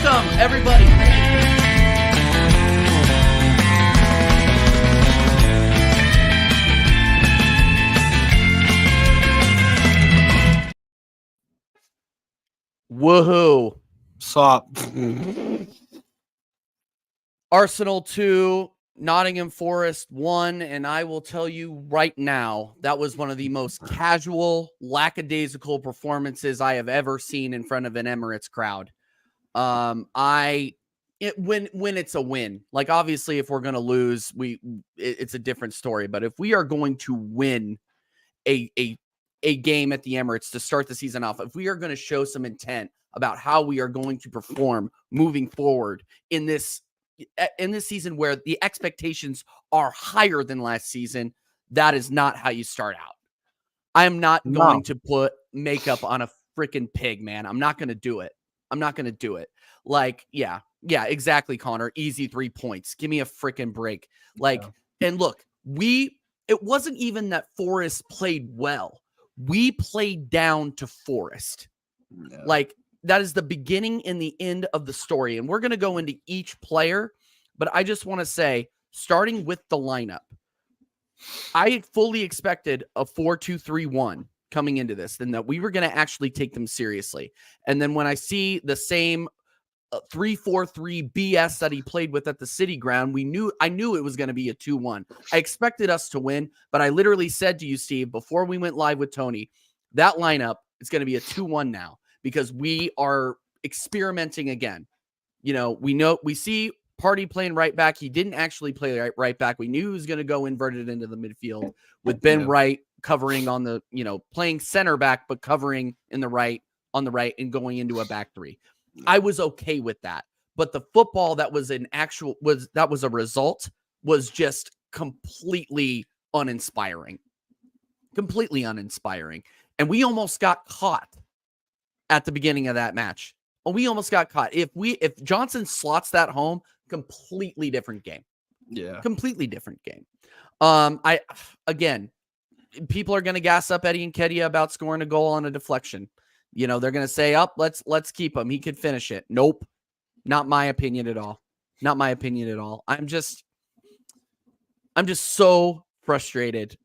Welcome, everybody. Woohoo. Sup? Arsenal 2, Nottingham Forest 1, and I will tell you right now, that was one of the most casual, lackadaisical performances I have ever seen in front of an Emirates crowd. When it's a win, like obviously if we're going to lose, it's a different story. But if we are going to win a game at the Emirates to start the season off, if we are going to show some intent about how we are going to perform moving forward in this season where the expectations are higher than last season, that is not how you start out. I am not going to put makeup on a freaking pig, man. I'm not going to do it. Like, yeah, exactly, Connor. Easy 3 points. Give me a freaking break. Like, and look, it wasn't even that Forest played well. We played down to Forest. Yeah. Like, that is the beginning and the end of the story. And we're going to go into each player, but I just want to say, starting with the lineup, I fully expected a 4-2-3-1 coming into this, and that we were going to actually take them seriously. And then when I see the same 3-4-3 BS that he played with at the City Ground, I knew it was going to be a 2-1. I expected us to win, but I literally said to you, Steve, before we went live with Tony, that lineup is going to be a 2-1 now because we are experimenting again. You know, we see Party playing right back. He didn't actually play right back. We knew he was going to go inverted into the midfield with Ben Wright covering on the, playing center back, but covering on the right and going into a back three. I was okay with that. But the football that was a result was just completely uninspiring. Completely uninspiring. And we almost got caught at the beginning of that match. We almost got caught. If Johnson slots that home, completely different game. Yeah. Completely different game. People are going to gas up Eddie Nketiah about scoring a goal on a deflection. They're going to say, let's keep him. He could finish it. Nope. Not my opinion at all. Not my opinion at all. I'm just so frustrated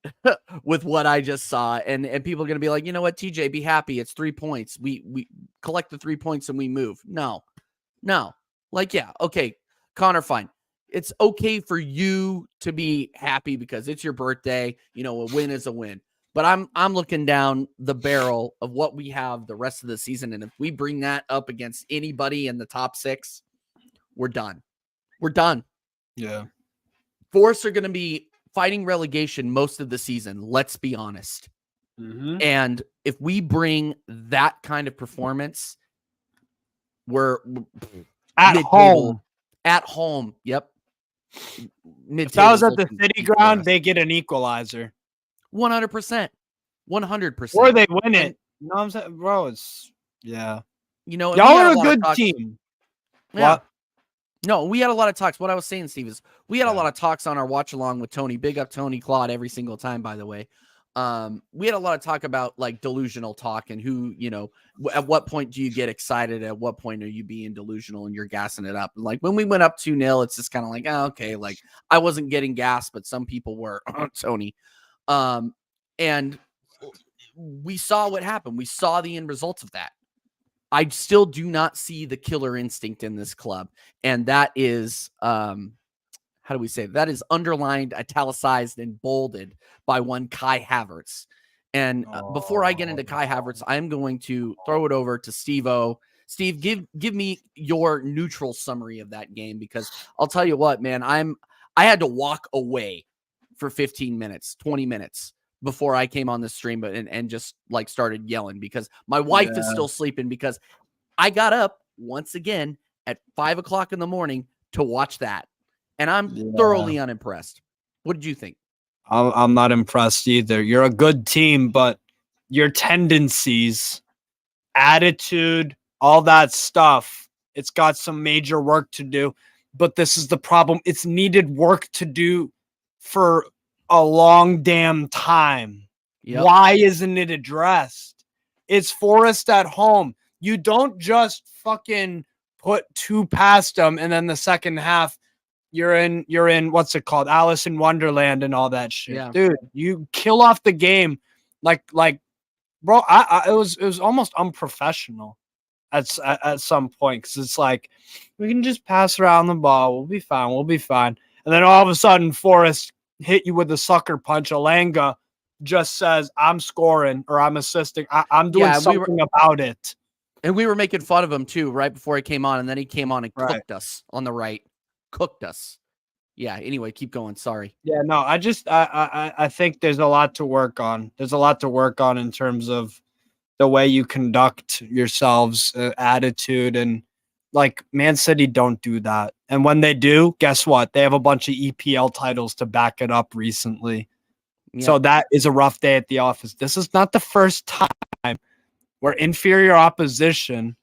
with what I just saw. And people are going to be like, you know what, TJ, be happy. It's 3 points. We collect the 3 points and we move. No. Like, yeah. Okay. Connor, fine. It's okay for you to be happy because it's your birthday. A win is a win. But I'm looking down the barrel of what we have the rest of the season. And if we bring that up against anybody in the top 6, we're done. We're done. Yeah. Forest are going to be fighting relegation most of the season. Let's be honest. Mm-hmm. And if we bring that kind of performance, we're at home. At home. Yep. If that was at the City Ground, they get an equalizer. 100%. 100%. Or they win it. You know what I'm saying? Bro, it's, yeah. Y'all are a good team. Yeah. What? No, we had a lot of talks. What I was saying, Steve, is we had a lot of talks on our watch along with Tony. Big up Tony Claude every single time, by the way. We had a lot of talk about like delusional talk and who, at what point do you get excited? At what point are you being delusional and you're gassing it up? Like when we went up 2-0, it's just kind of like, okay, like I wasn't getting gas, but some people were. Tony. And we saw what happened. We saw the end results of that. I still do not see the killer instinct in this club. And that is, how do we say that is underlined, italicized, and bolded by one Kai Havertz. And before I get into Kai Havertz, I'm going to throw it over to Steve-O. Steve, give me your neutral summary of that game, because I'll tell you what, man, I had to walk away for 15 minutes, 20 minutes before I came on the stream and just like started yelling because my wife is still sleeping, because I got up once again at 5 o'clock in the morning to watch that. And I'm thoroughly unimpressed. What did you think? I'm not impressed either. You're a good team, but your tendencies, attitude, all that stuff, it's got some major work to do. But this is the problem. It's needed work to do for a long damn time. Yep. Why isn't it addressed? It's Forest at home. You don't just fucking put two past them, and then the second half, you're in what's it called, Alice in Wonderland and all that shit, Yeah. dude. You kill off the game, like, bro. It was almost unprofessional at some point, because it's like, we can just pass around the ball, we'll be fine, and then all of a sudden, Forrest hit you with a sucker punch. Alanga just says, "I'm scoring," or "I'm assisting." I'm doing something about it. And we were making fun of him too right before he came on, and then he came on and cooked us on the right. Cooked us. Yeah. Anyway, keep going. Sorry. Yeah, no, I think there's a lot to work on. There's a lot to work on in terms of the way you conduct yourselves, attitude, and like Man City don't do that. And when they do, guess what? They have a bunch of EPL titles to back it up recently. Yeah. So that is a rough day at the office. This is not the first time where inferior opposition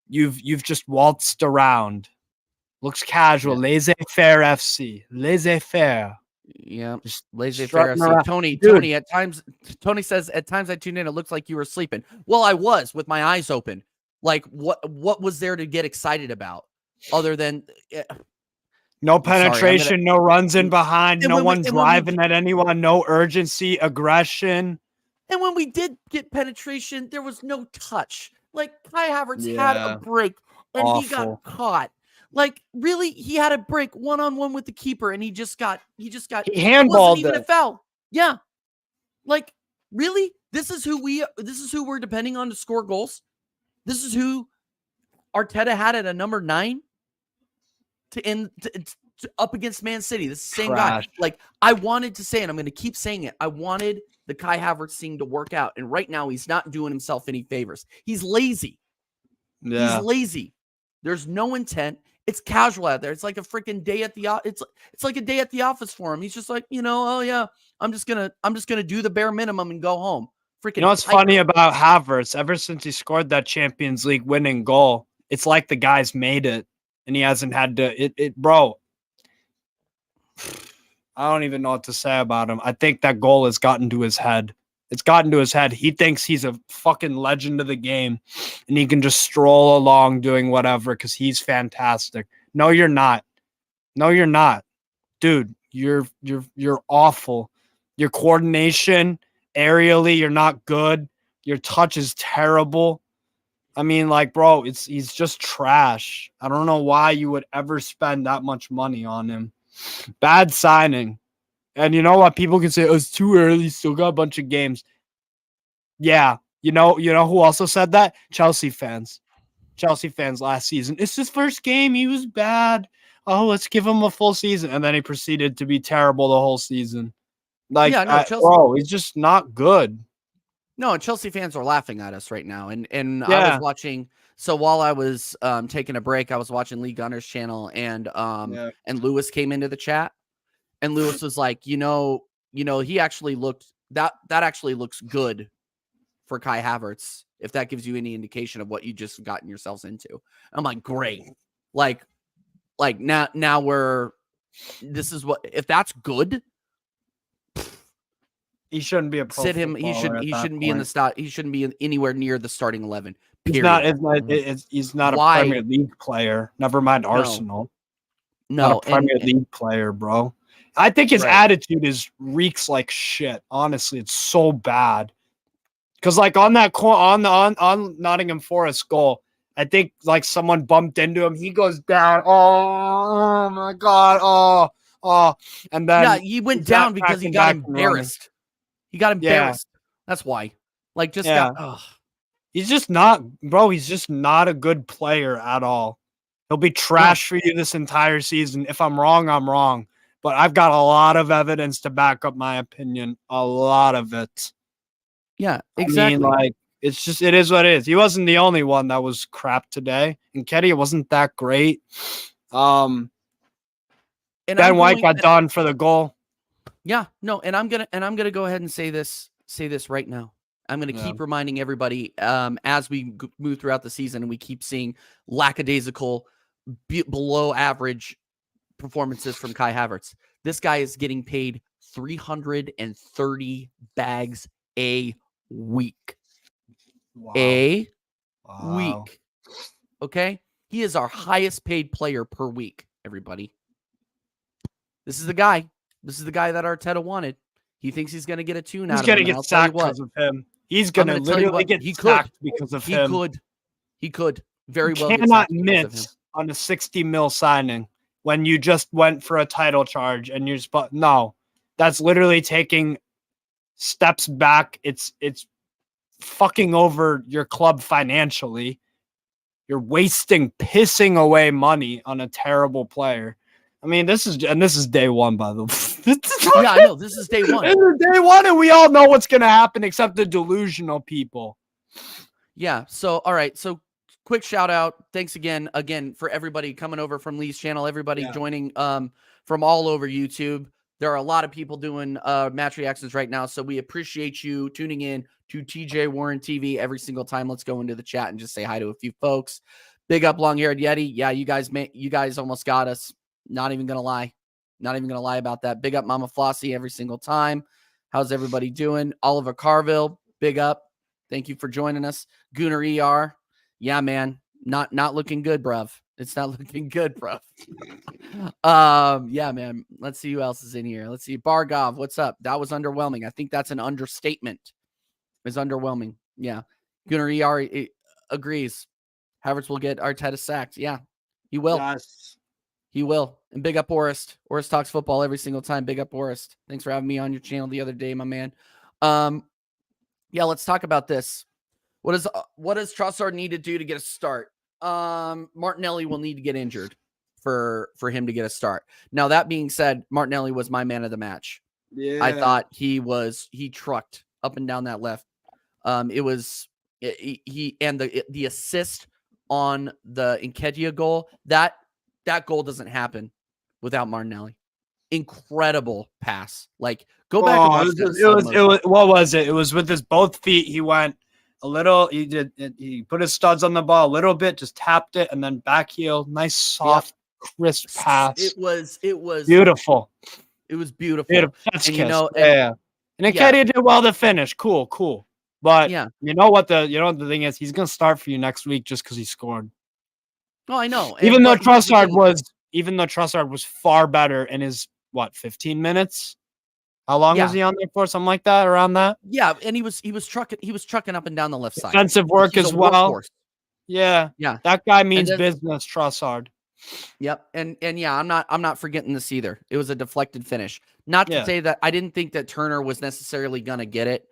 you've just waltzed around. Looks casual. Yeah. Laissez-faire FC. Laissez-faire. Yeah, laissez-faire FC. Tony, at times, Tony says, at times I tuned in, it looks like you were sleeping. Well, I was with my eyes open. Like, what was there to get excited about other than no penetration, no runs in behind, no one driving at anyone, no urgency, aggression. And when we did get penetration, there was no touch. Like, Kai Havertz had a break, and he got caught. Like, really, he had a break one-on-one with the keeper, and he handballed even a foul. Yeah. Like, really? This is who we're depending on to score goals? This is who Arteta had at a number 9 to up against Man City. This is the same guy. Like, I wanted to say, and I'm going to keep saying it, I wanted the Kai Havertz thing to work out, and right now he's not doing himself any favors. He's lazy. Yeah. He's lazy. There's no intent. It's casual out there. It's like a freaking day at the it's like a day at the office for him. He's just like, oh yeah, I'm just gonna do the bare minimum and go home. Freaking. You know what's funny about Havertz? Ever since he scored that Champions League winning goal, it's like the guy's made it, and he hasn't had to. Bro, I don't even know what to say about him. I think that goal has gotten to his head. It's gotten to his head. He thinks he's a fucking legend of the game, and he can just stroll along doing whatever because he's fantastic. No, you're not. No, you're not. Dude, you're awful. Your coordination, aerially, you're not good. Your touch is terrible. I mean, like, bro, he's just trash. I don't know why you would ever spend that much money on him. Bad signing. And you know what? People can say, it's too early, still got a bunch of games. Yeah. You know who also said that? Chelsea fans. Chelsea fans last season. It's his first game. He was bad. Oh, let's give him a full season. And then he proceeded to be terrible the whole season. Like, yeah, no, Chelsea, bro, he's just not good. No, Chelsea fans are laughing at us right now. And yeah. I was watching. So while I was taking a break, I was watching Lee Gunner's channel, and Lewis came into the chat. And Lewis was like, he actually looked that actually looks good for Kai Havertz, if that gives you any indication of what you just gotten yourselves into. I'm like, great. Like now this is what, if that's good, he shouldn't be a pro. Sit him. He shouldn't be in the start. He shouldn't be anywhere near the starting 11. Period. He's not a Premier League player. Never mind Arsenal. No, not a Premier League player, bro. I think his attitude reeks like shit. Honestly, it's so bad. Because like on that on Nottingham Forest goal, I think like someone bumped into him. He goes down. Oh my god. Oh. And then he went down because he got embarrassed. He got embarrassed. Yeah. That's why. Like just he's just not, bro. He's just not a good player at all. He'll be trash for you this entire season. If I'm wrong, I'm wrong. But I've got a lot of evidence to back up my opinion. A lot of it. Yeah, exactly. I mean, like, it is what it is. He wasn't the only one that was crap today. And Kedia wasn't that great. Ben White got done for the goal. Yeah, no, and I'm gonna go ahead and say this right now. I'm gonna keep reminding everybody as we move throughout the season, and we keep seeing lackadaisical, below average performances from Kai Havertz. This guy is getting paid 330 bags a week. Wow. A week. Okay? He is our highest paid player per week, everybody. This is the guy. This is the guy that Arteta wanted. He thinks he's going to get a tune He's out of gonna him. And get I'll tell you sacked what, because of him. He's I'm gonna going to tell you literally what, get he could. sacked because of He him. could. He could very You well get cannot sacked because of him. miss on a 60 mil signing when you just went for a title charge and you're no. That's literally taking steps back. It's fucking over your club financially. You're pissing away money on a terrible player. I mean, this is day one, by the way. Yeah, I know. This is day one. This is day one, and we all know what's going to happen except the delusional people. Yeah. So, all right. So, quick shout out. Thanks again for everybody coming over from Lee's channel, everybody joining from all over YouTube. There are a lot of people doing match reactions right now. So, we appreciate you tuning in to TJ Warren TV every single time. Let's go into the chat and just say hi to a few folks. Big up Long Haired Yeti. Yeah, you guys almost got us. Not even going to lie. Not even going to lie about that. Big up Mama Flossie every single time. How's everybody doing? Oliver Carville, big up. Thank you for joining us. Gunnar ER. Yeah, man. Not looking good, bruv. It's not looking good, bruv. Yeah, man. Let's see who else is in here. Let's see. Bargov, what's up? That was underwhelming. I think that's an understatement. Is underwhelming. Yeah. Gunnar ER agrees. Havertz will get Arteta sacked. Yeah, he will. Yes. He will. And big up Orest. Orest talks football every single time. Big up Orest. Thanks for having me on your channel the other day, my man. Yeah, let's talk about this. What does Trossard need to do to get a start? Martinelli will need to get injured for him to get a start. Now, that being said, Martinelli was my man of the match. Yeah. I thought he trucked up and down that left. He and the assist on the Nketiah goal, that goal doesn't happen without Martinelli. Incredible pass. Like, go back and watch this. It was what was it? It was with his both feet. He went a little. He put his studs on the ball a little bit, just tapped it, and then back heel. Nice, soft, crisp pass. It was beautiful. It was beautiful. And you know, and Nketiah did well to finish. Cool. But you know what the thing is? He's gonna start for you next week just because he scored. Oh, I know. Even though Trossard was far better in his 15 minutes. How long was he on there for? Something like that, around that. Yeah, and he was trucking up and down the left side. Defensive work as well. Workhorse. Yeah. That guy means business, Trossard. Yep, and yeah, I'm not forgetting this either. It was a deflected finish. Not to say that I didn't think that Turner was necessarily gonna get it,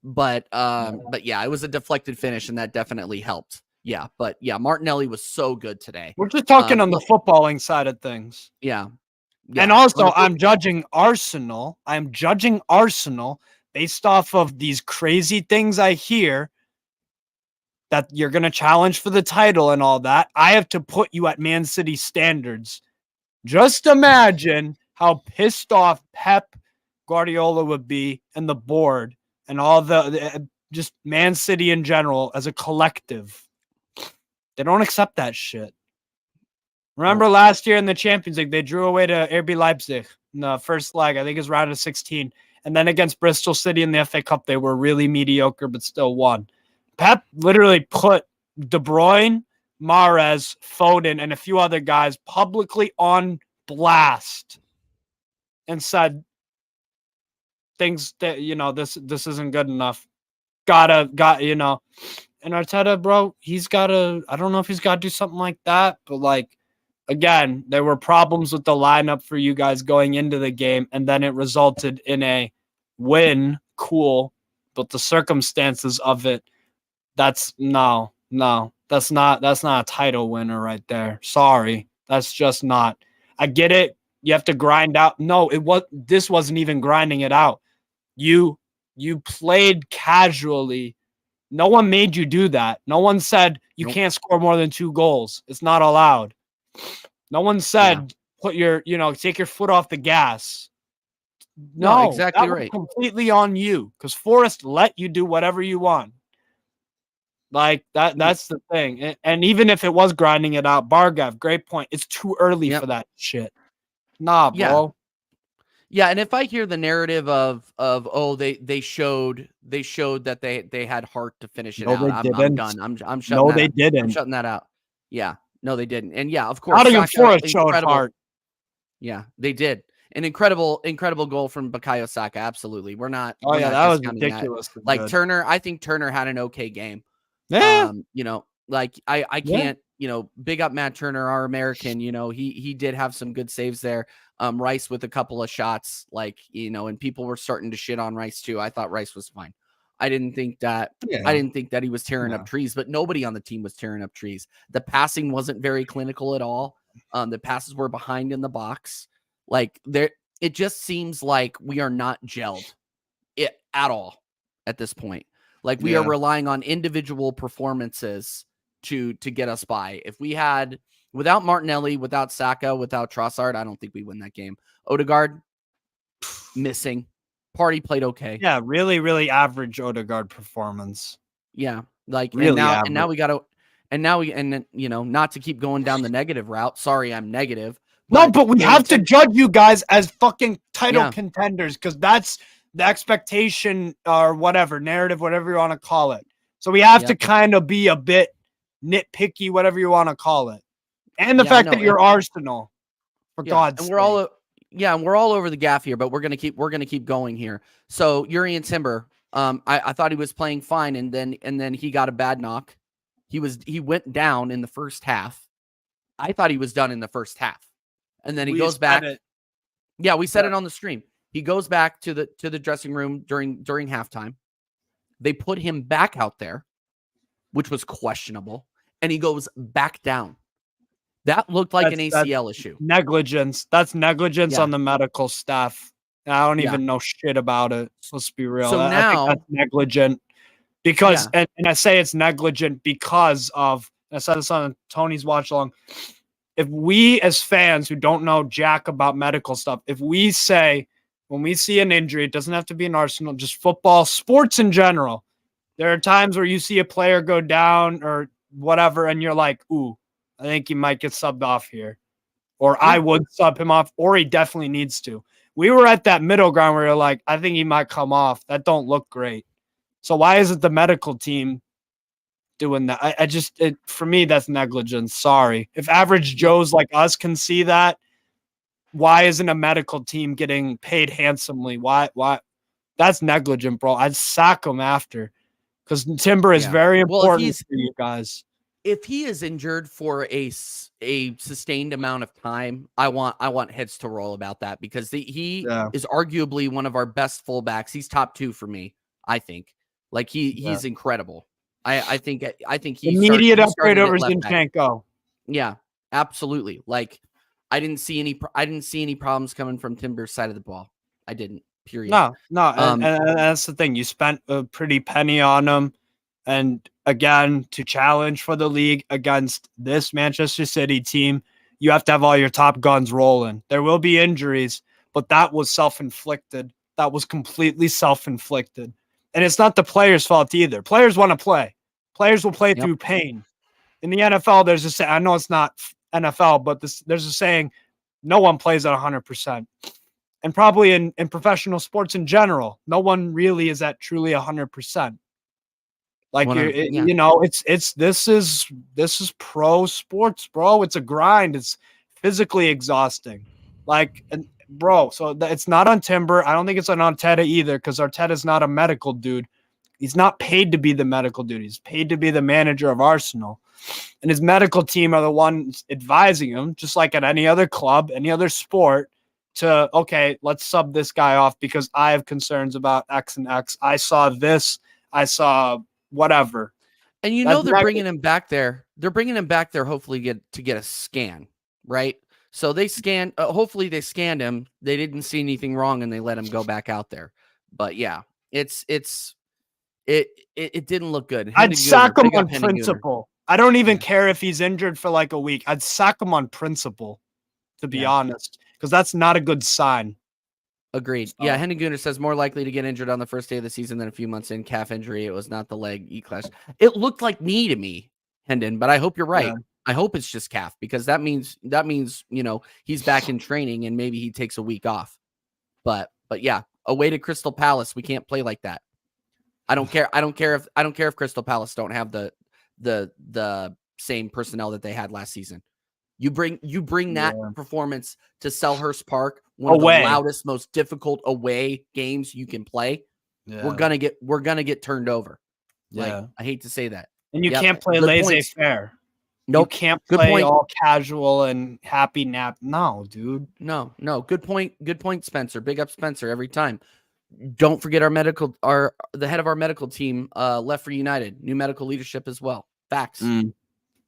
but yeah, it was a deflected finish, and that definitely helped. Yeah, but yeah, Martinelli was so good today. We're just talking on the footballing side of things. Yeah. And also, I'm judging Arsenal based off of these crazy things I hear that you're going to challenge for the title and all that. I have to put you at Man City standards. Just imagine how pissed off Pep Guardiola would be and the board and all the just Man City in general as a collective. They don't accept that shit. Remember last year in the Champions League, they drew away to RB Leipzig in the first leg. I think it was round of 16. And then against Bristol City in the FA Cup, they were really mediocre, but still won. Pep literally put De Bruyne, Mahrez, Foden, and a few other guys publicly on blast and said things that, this isn't good enough. And Arteta, bro, I don't know if he's got to do something like that, but again, there were problems with the lineup for you guys going into the game, and then it resulted in a win. Cool. But the circumstances of it, that's not a title winner right there. Sorry. That's just not. I get it. You have to grind out. No, this wasn't even grinding it out. You played casually. No one made you do that. No one said you can't score more than 2 goals. It's not allowed. No one said take your foot off the gas. No, exactly that was right. completely on you because Forrest let you do whatever you want. That's the thing. And even if it was grinding it out, Bargav, great point. It's too early for that shit. Nah, bro. Yeah, and if I hear the narrative of they showed that they had heart to finish it out, I'm done. I'm shutting. They didn't. I'm shutting that out. Yeah, No, they didn't. And yeah, of course, Nottingham Saka, Forest showed incredible. heart. Yeah, they did. An incredible goal from Bukayo Saka. Absolutely. We're not That was discounting that. ridiculously Like good. Turner, I think Turner had an okay game. Yeah. Like I Yeah. can't, big up Matt Turner, our American, he did have some good saves there. Rice with a couple of shots, and people were starting to shit on Rice too. I thought Rice was fine. I didn't think that he was tearing up trees, but nobody on the team was tearing up trees. The passing wasn't very clinical at all. The passes were behind in the box. It just seems like we are not gelled at all at this point. Like we are relying on individual performances to get us by. If we had without Martinelli, without Saka, without Trossard, I don't think we win that game. Odegaard missing. Party played okay. Yeah, really, really average Odegaard performance. Yeah, really and now we got to, not to keep going down the negative route. Sorry, I'm negative. But we have to judge you guys as fucking title contenders because that's the expectation or whatever, narrative, whatever you want to call it. So we have to kind of be a bit nitpicky, whatever you want to call it. And the fact that you're Arsenal, for God's sake. We're all over the gaff here, but we're gonna keep going here. So Urian Timber, I thought he was playing fine, and then he got a bad knock. He went down in the first half. I thought he was done in the first half, and then he goes back. Yeah, we said it on the stream. He goes back to the dressing room during halftime. They put him back out there, which was questionable, and he goes back down. That looked like an ACL issue. Negligence. That's negligence on the medical staff. I don't even know shit about it. Let's be real. So now, I think that's negligent because, and I say it's negligent because of, I said this on Tony's watch along. If we as fans who don't know jack about medical stuff, if we say when we see an injury, it doesn't have to be an Arsenal, just football, sports in general. There are times where you see a player go down or whatever, and you're like, ooh, I think he might get subbed off here. Or I would sub him off, or he definitely needs to. We were at that middle ground where you're like, I think he might come off. That don't look great. So why isn't the medical team doing that? For me, that's negligence. Sorry. If average Joes like us can see that, why isn't a medical team getting paid handsomely? Why? That's negligent, bro. I'd sack him after because Timber is very important for you guys. If he is injured for a sustained amount of time, I want heads to roll about that because he is arguably one of our best fullbacks. He's top 2 for me. I think he's incredible. I think he immediate upgrade over Zinchenko. Yeah, absolutely. I didn't see any problems coming from Timber's side of the ball. I didn't. Period. No. And that's the thing. You spent a pretty penny on him. And again, to challenge for the league against this Manchester City team, you have to have all your top guns rolling. There will be injuries, but that was self-inflicted. That was completely self-inflicted. And it's not the players' fault either. Players want to play. Players will play through pain. In the NFL, there's a saying, I know it's not NFL, but there's a saying, no one plays at 100%. And probably in professional sports in general, no one really is at truly 100%. This is pro sports, bro. It's a grind. It's physically exhausting. So it's not on Timber. I don't think it's on Arteta either because Arteta's not a medical dude. He's not paid to be the medical dude. He's paid to be the manager of Arsenal. And his medical team are the ones advising him, just like at any other club, any other sport, to, okay, let's sub this guy off because I have concerns about X and X. I saw this. I saw whatever. And they're bringing him back there. They're bringing him back there hopefully to get a scan, right? So they scanned, hopefully they scanned him. They didn't see anything wrong and they let him go back out there. But yeah, it didn't look good. I'd sack him on principle. I don't even care if he's injured for like a week. I'd sack him on principle, to be honest, because that's not a good sign. Agreed. So. Yeah, Hendon says more likely to get injured on the first day of the season than a few months in. Calf injury. It was not the leg E-clash. It looked like knee to me, Hendon, but I hope you're right. Yeah. I hope it's just calf because that means he's back in training and maybe he takes a week off. But yeah, away to Crystal Palace, we can't play like that. I don't care if Crystal Palace don't have the same personnel that they had last season. You bring that performance to Selhurst Park, one of the loudest, most difficult away games you can play. Yeah. We're gonna get turned over. Yeah. Like, I hate to say that. And you can't play laissez-faire. Nope. You can't play all casual and happy nap. No, dude. No. Good point. Good point, Spencer. Big up Spencer every time. Don't forget the head of our medical team left for United. New medical leadership as well. Facts.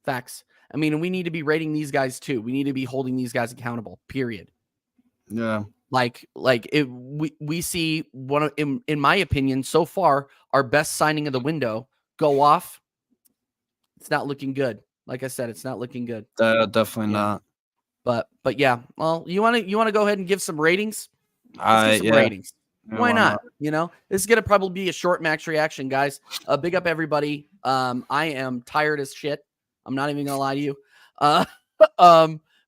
Facts. I mean, we need to be rating these guys too. We need to be holding these guys accountable. Period. Yeah. We see one of, in my opinion, so far, our best signing of the window go off. It's not looking good. Like I said, it's not looking good. Definitely not. But yeah. Well, you want to go ahead and give some ratings? Let's give some ratings. Why not? You know, this is gonna probably be a short max reaction, guys. Big up everybody. I am tired as shit. I'm not even gonna lie to you.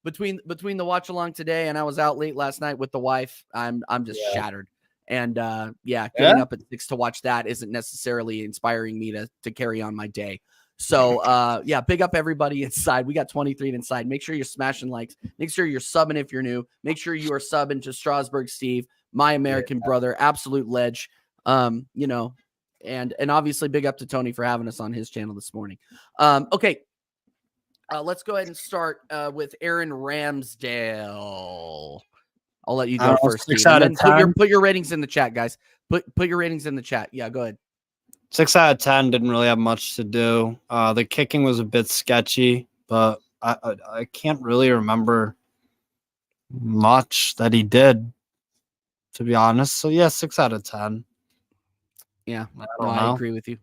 Between the watch along today and I was out late last night with the wife, I'm just shattered. And getting up at 6 to watch that isn't necessarily inspiring me to carry on my day. So big up everybody inside. We got 23 inside. Make sure you're smashing likes. Make sure you're subbing if you're new. Make sure you are subbing to Strasburg Steve, my American brother, absolute ledge. And obviously big up to Tony for having us on his channel this morning. Okay. Let's go ahead and start with Aaron Ramsdale. I'll let you go first. 6 out of 10. Put your ratings in the chat, guys. Put your ratings in the chat. Yeah, go ahead. 6 out of 10 didn't really have much to do. The kicking was a bit sketchy, but I can't really remember much that he did, to be honest. So yeah, 6 out of 10. Yeah, I agree with you.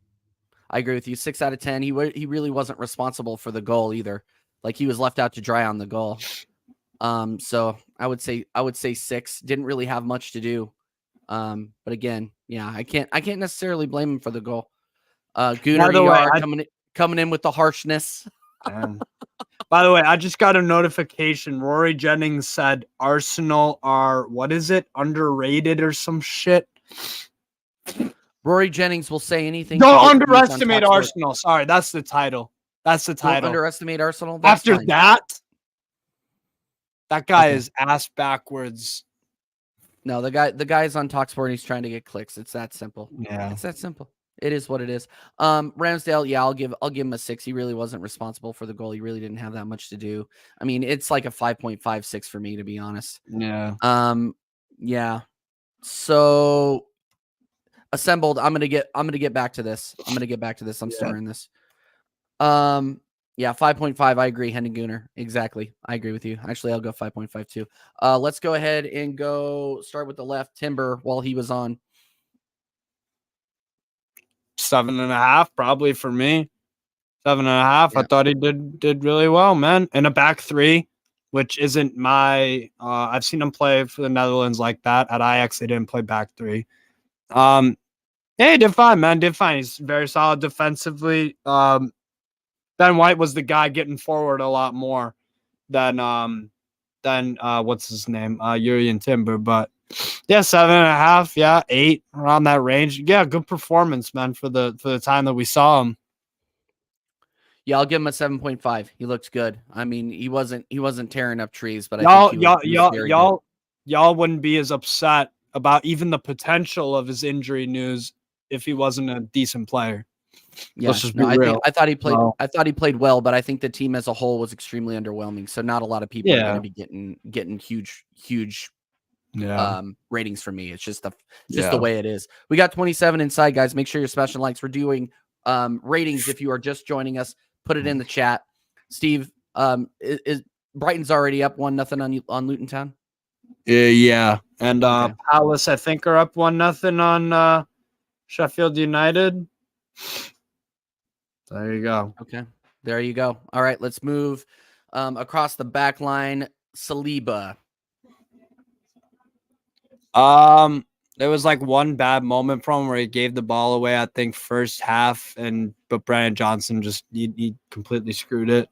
6 out of 10. He really wasn't responsible for the goal either. Like, he was left out to dry on the goal. So I would say 6. Didn't really have much to do. But again, yeah, I can't necessarily blame him for the goal. Gunnar coming in with the harshness. By the way, I just got a notification. Rory Jennings said Arsenal are, what is it, underrated or some shit. Rory Jennings will say anything. Don't underestimate Arsenal. Sorry, that's the title. Don't underestimate Arsenal. After fine. That guy is ass backwards. No, the guy's on Talksport and he's trying to get clicks. It's that simple. Yeah, it's that simple. It is what it is. Ramsdale, yeah, I'll give him a 6. He really wasn't responsible for the goal. He really didn't have that much to do. I mean, it's like a 5.56 for me, to be honest. Yeah. Yeah. So assembled. I'm gonna get back to this. I'm starting this. Yeah, 5.5. I agree. Hendon Gunnar. Exactly. I agree with you. Actually, I'll go 5.5 too. Let's go ahead and start with the left. Timber, while he was on. 7.5, probably for me. 7.5. Yeah. I thought he did really well, man. In a back three, which isn't my. I've seen him play for the Netherlands like that. At Ajax, they didn't play back three. Yeah, he did fine, man. Did fine. He's very solid defensively. Ben White was the guy getting forward a lot more than what's his name, Jurrien Timber. But yeah, 7.5, yeah, 8 around that range. Yeah, good performance, man, for the time that we saw him. Yeah, I'll give him a 7.5. He looked good. I mean, he wasn't tearing up trees, but I think he was very good. Y'all wouldn't be as upset about even the potential of his injury news if he wasn't a decent player. Yeah, I thought he played. Well, I thought he played well, but I think the team as a whole was extremely underwhelming. So not a lot of people are going to be getting huge ratings from me. It's just the way it is. We got 27 inside, guys. Make sure you're smashing likes. We're doing ratings. If you are just joining us, put it in the chat. Steve, is Brighton's already up 1-0 on Luton Town? Yeah, and Palace I think are up 1-0 on Sheffield United. There you go. Okay. There you go. All right, let's move across the back line. Saliba. There was like one bad moment from him where he gave the ball away, I think, first half, but Brandon Johnson just he completely screwed it.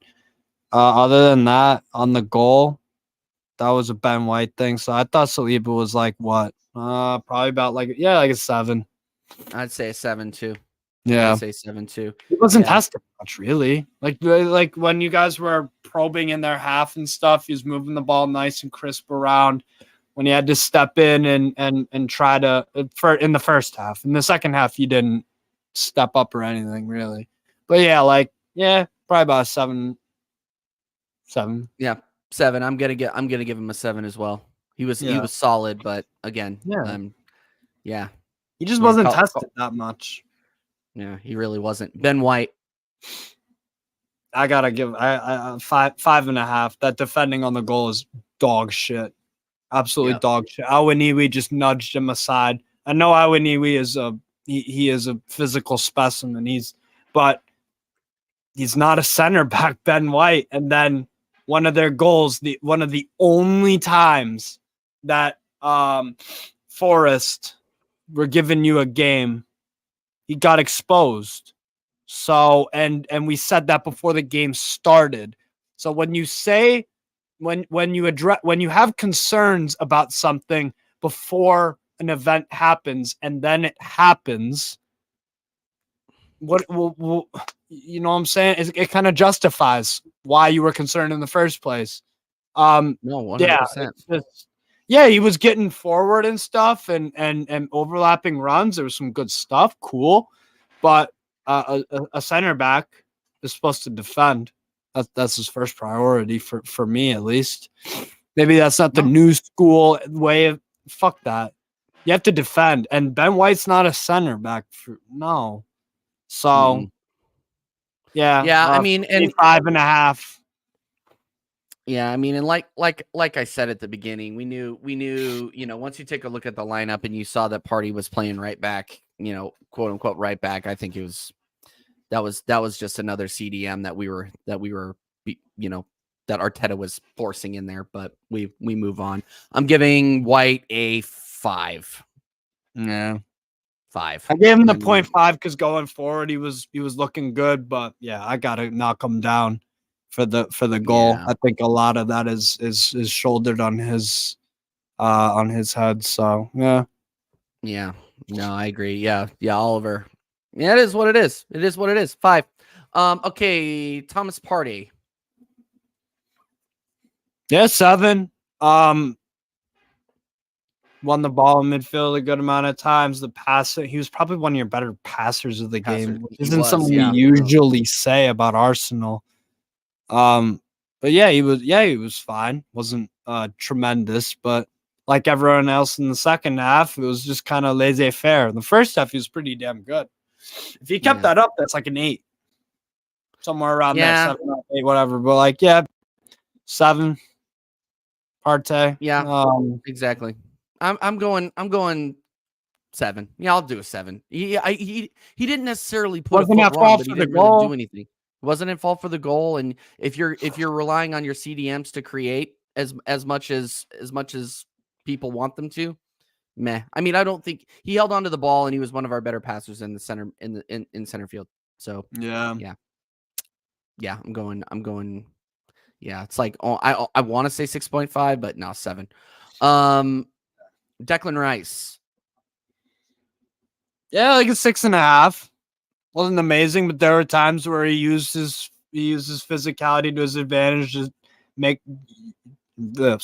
Other than that, on the goal, that was a Ben White thing. So I thought Saliba was like what? Probably about like a 7. I'd say a 7 too. Yeah. I'd say 7 too. He wasn't Yeah. tested much, really. Like when you guys were probing in their half and stuff, he was moving the ball nice and crisp around. When he had to step in and try to in the first half. In the second half, he didn't step up or anything really. But yeah, probably about a 7. Yeah, 7. I'm gonna give him a 7 as well. He was solid, but again, yeah, he just wasn't tested that much. Yeah, he really wasn't. Ben White. I gotta give I 5.5. That defending on the goal is dog shit. Absolutely dog shit. Awoniyi just nudged him aside. I know Awoniyi is he is a physical specimen. But he's not a center back, Ben White. And then one of their goals, one of the only times that Forest were giving you a game, he got exposed. So and we said that before the game started. So when you say when you have concerns about something before an event happens and then it happens, what you know what I'm saying? It kind of justifies why you were concerned in the first place. No, 100%. Yeah, he was getting forward and stuff and overlapping runs. There was some good stuff, cool, but a center back is supposed to defend. That's his first priority for me, at least. Maybe that's not the new school way of fuck that. You have to defend, and Ben White's not a center back. No, so yeah. I mean, and 5.5. Yeah, I mean, and like I said at the beginning, we knew, once you take a look at the lineup and you saw that Party was playing right back, quote unquote right back. I think that was just another CDM that we were that Arteta was forcing in there, but we move on. I'm giving White a 5. Yeah. 5. I gave him the 0.5 because going forward he was looking good, but yeah, I gotta knock him down for the goal. Yeah. I think a lot of that is shouldered on his head. So yeah. Yeah. No, I agree. Yeah. Oliver. Yeah, it is what it is. It is what it is. 5. Okay, Thomas Partey. Yeah, 7. Won the ball in midfield a good amount of times. The passing, he was probably one of your better passers of the game, which isn't something we usually say about Arsenal. But yeah, he was fine. Wasn't tremendous, but like everyone else in the second half, it was just kind of laissez-faire. In the first half, he was pretty damn good. If he kept that up, that's like an 8. Somewhere around there, 7, 8, whatever. But 7. Partey. Yeah, exactly. I'm going 7. Yeah, I'll do a 7. He didn't necessarily put a foot wrong, but he didn't really do anything. It wasn't at fault for the goal. And if you're relying on your CDMs to create as much as people want them to, meh. I mean, I don't think he held onto the ball, and he was one of our better passers in the center in center field. So yeah. I'm going. Yeah, it's like I want to say 6.5, but no, 7. Declan Rice. Yeah, like a 6.5. Wasn't amazing, but there were times where he used his physicality to his advantage to make the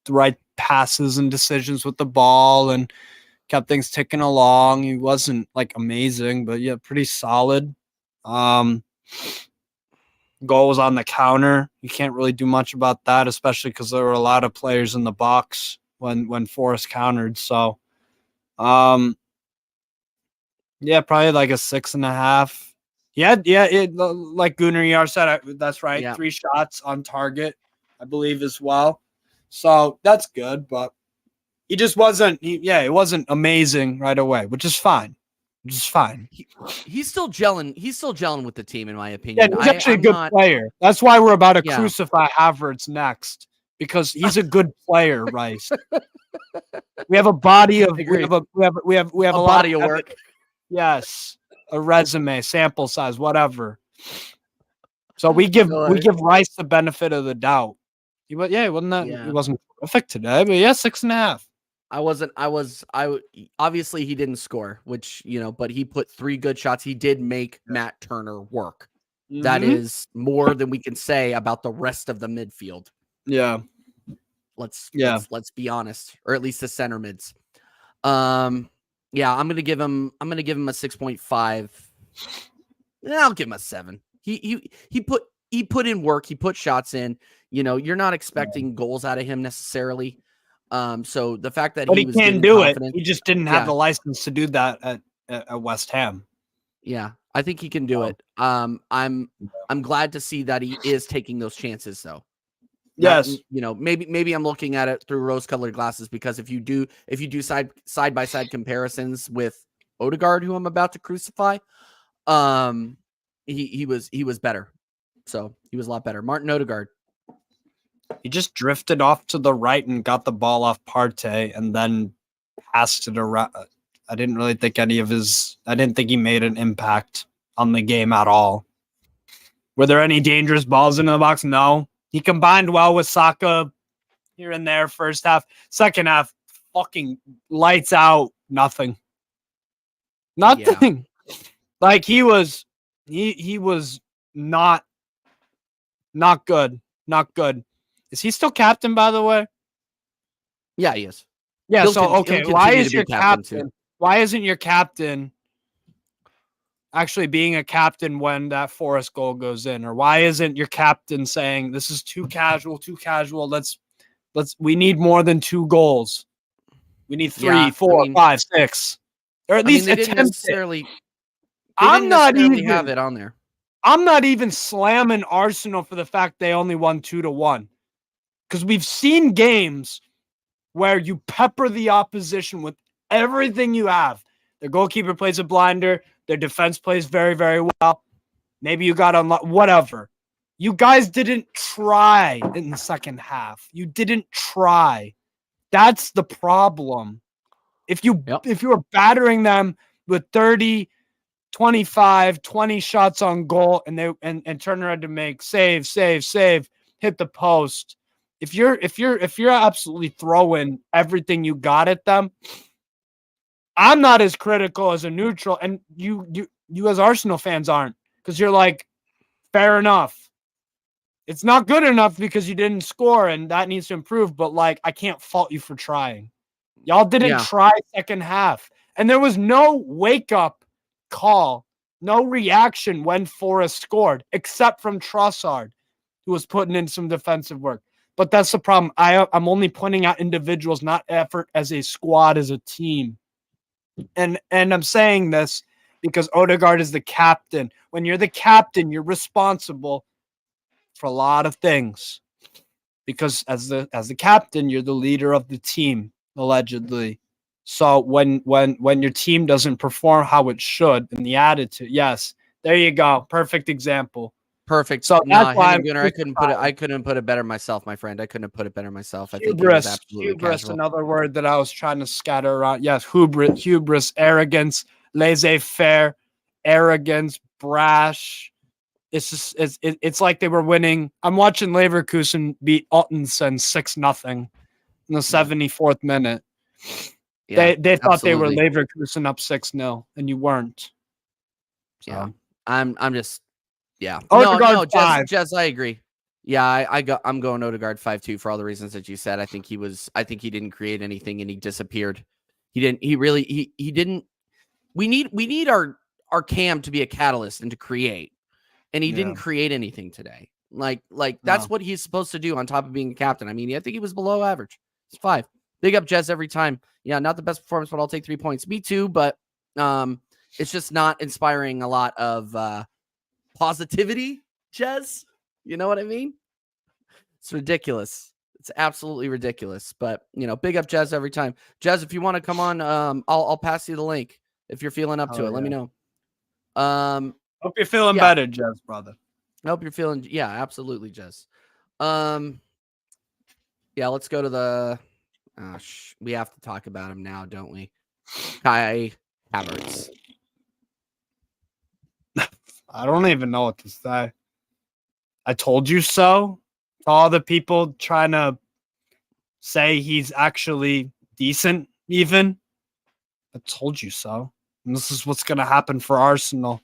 right passes and decisions with the ball and kept things ticking along. He wasn't amazing, but yeah, pretty solid. Goal was on the counter. You can't really do much about that, especially because there were a lot of players in the box when Forrest countered. So, yeah, probably like a 6.5. Like Gunnar Yar said, that's right. Yeah. 3 shots on target, I believe, as well. So that's good, but he just wasn't. It wasn't amazing right away, which is fine. He's still gelling. He's still gelling with the team, in my opinion. Yeah, he's actually a good player. That's why we're about to crucify Havertz next, because he's a good player, Rice. We have a body of we have a body of work. Yes, a resume, sample size, whatever. So we give Rice the benefit of the doubt. He wasn't perfect today, but 6.5. Obviously he didn't score, which, but he put 3 good shots. He did make Matt Turner work. That is more than we can say about the rest of the midfield. Yeah. Let's be honest, or at least the center mids. Yeah, I'm gonna give him a 6.5. I'll give him a 7. He put in work. He put shots in. You're not expecting goals out of him necessarily. So the fact that But he he was can getting do confident, it. He just didn't have the license to do that at West Ham. Yeah, I think he can do it. I'm glad to see that he is taking those chances, though. Yes. Maybe I'm looking at it through rose-colored glasses, because if you do side by side comparisons with Odegaard, who I'm about to crucify, he was better. So he was a lot better. Martin Odegaard. He just drifted off to the right and got the ball off Partey and then passed it around. I didn't really think I didn't think he made an impact on the game at all. Were there any dangerous balls into the box? No. He combined well with Saka here and there first half. Second half, fucking lights out. Nothing. Nothing. Yeah. Like he was not good. Not good. Is he still captain, by the way? Yeah, he is. Yeah, okay. Why is your captain? Why isn't your captain actually being a captain when that Forest goal goes in? Or why isn't your captain saying this is too casual? We need more than 2 goals. We need 3, 4, 5, 6. Or at least they didn't necessarily have it on there. I'm not even slamming Arsenal for the fact they only won 2-1. Because we've seen games where you pepper the opposition with everything you have. Their goalkeeper plays a blinder. Their defense plays very, very well. Maybe you got unlocked. Whatever. You guys didn't try in the second half. You didn't try. That's the problem. If you were battering them with 30, 25, 20 shots on goal, and Turner had to make save, hit the post. If you're absolutely throwing everything you got at them, I'm not as critical as a neutral, and you as Arsenal fans aren't, because you're like, fair enough. It's not good enough because you didn't score, and that needs to improve. But like, I can't fault you for trying. Y'all didn't try second half, and there was no wake up call, no reaction when Forest scored, except from Trossard, who was putting in some defensive work. But that's the problem. I'm only pointing out individuals, not effort as a squad, as a team. And I'm saying this because Odegaard is the captain. When you're the captain, you're responsible for a lot of things. Because as the captain, you're the leader of the team, allegedly. So when your team doesn't perform how it should, and the attitude, yes, there you go, perfect example. Perfect. So that's why I couldn't put it better myself, my friend. I couldn't have put it better myself. I think it was absolutely casual. Another word that I was trying to scatter around. Yes, hubris, arrogance, laissez-faire, arrogance, brash. It's just it's like they were winning. I'm watching Leverkusen beat Ottensen 6-0 in the 74th minute. Yeah, they thought they were Leverkusen up 6-0, and you weren't. So. Yeah, I'm just. Yeah. Odegaard Jez, I agree. Yeah, I'm going Odegaard 5-2 for all the reasons that you said. I think he didn't create anything, and he disappeared. He didn't. We need our Cam to be a catalyst and to create. And he didn't create anything today. Like that's what he's supposed to do on top of being a captain. I mean, I think he was below average. It's 5. Big up Jez every time. Yeah, not the best performance, but I'll take 3 points. Me too, but it's just not inspiring a lot of positivity, Jez. You know what I mean? It's ridiculous. It's absolutely ridiculous. But big up Jez every time. Jez, if you want to come on, I'll pass you the link if you're feeling up to it. Let me know. Hope you're feeling better, Jez, brother. I hope you're feeling, absolutely, Jez. Let's go to the. We have to talk about him now, don't we? Kai Havertz. I don't even know what to say. I told you so. To all the people trying to say he's actually decent even. I told you so. And this is what's going to happen for Arsenal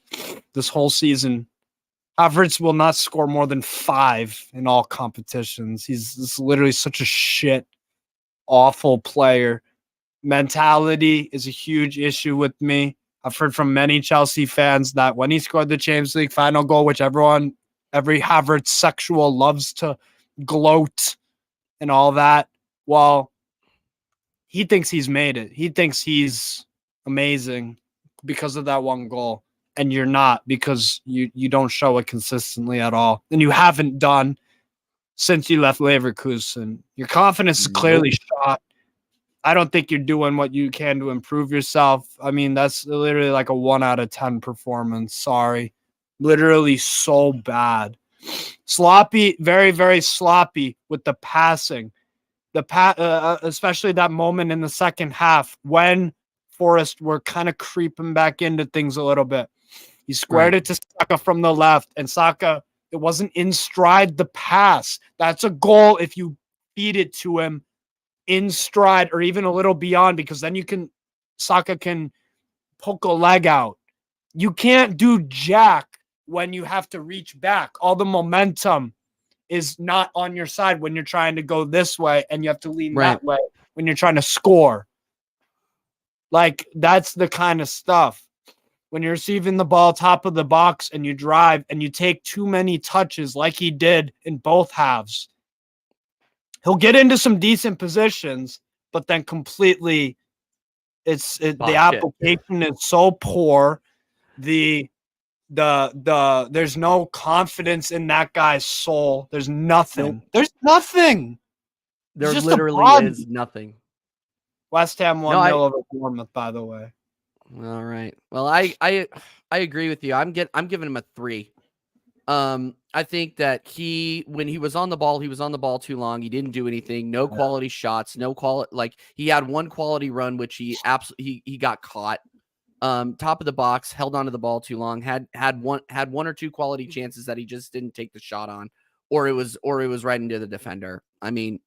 this whole season. Havertz will not score more than 5 in all competitions. He's literally such a shit, awful player. Mentality is a huge issue with me. I've heard from many Chelsea fans that when he scored the Champions League final goal, which every Havertz sexual loves to gloat and all that, well, he thinks he's made it. He thinks he's amazing because of that one goal. And you're not, because you don't show it consistently at all. And you haven't done since you left Leverkusen. Your confidence is clearly shot. I don't think you're doing what you can to improve yourself. I mean, that's literally like a 1 out of 10 performance. Sorry. Literally so bad. Sloppy, very, very sloppy with the passing. Especially that moment in the second half when Forest were kind of creeping back into things a little bit. He squared it to Saka from the left, and Saka, it wasn't in stride the pass. That's a goal if you feed it to him in stride or even a little beyond, because then Saka can poke a leg out. You can't do jack when you have to reach back. All the momentum is not on your side when you're trying to go this way, and you have to lean that way when you're trying to score. Like, that's the kind of stuff. When you're receiving the ball top of the box and you drive and you take too many touches like he did in both halves, he'll get into some decent positions, but then completely the application is so poor. There's no confidence in that guy's soul. There's nothing. Nope. There's nothing. There literally is nothing. West Ham 1-0 over Bournemouth, by the way. All right. Well, I agree with you. I'm giving him a 3. I think that when he was on the ball too long. He didn't do anything. No quality shots. No quality. Like, he had one quality run, which he got caught. Top of the box, held onto the ball too long. Had one or two quality chances that he just didn't take the shot on, or it was right into the defender. I mean,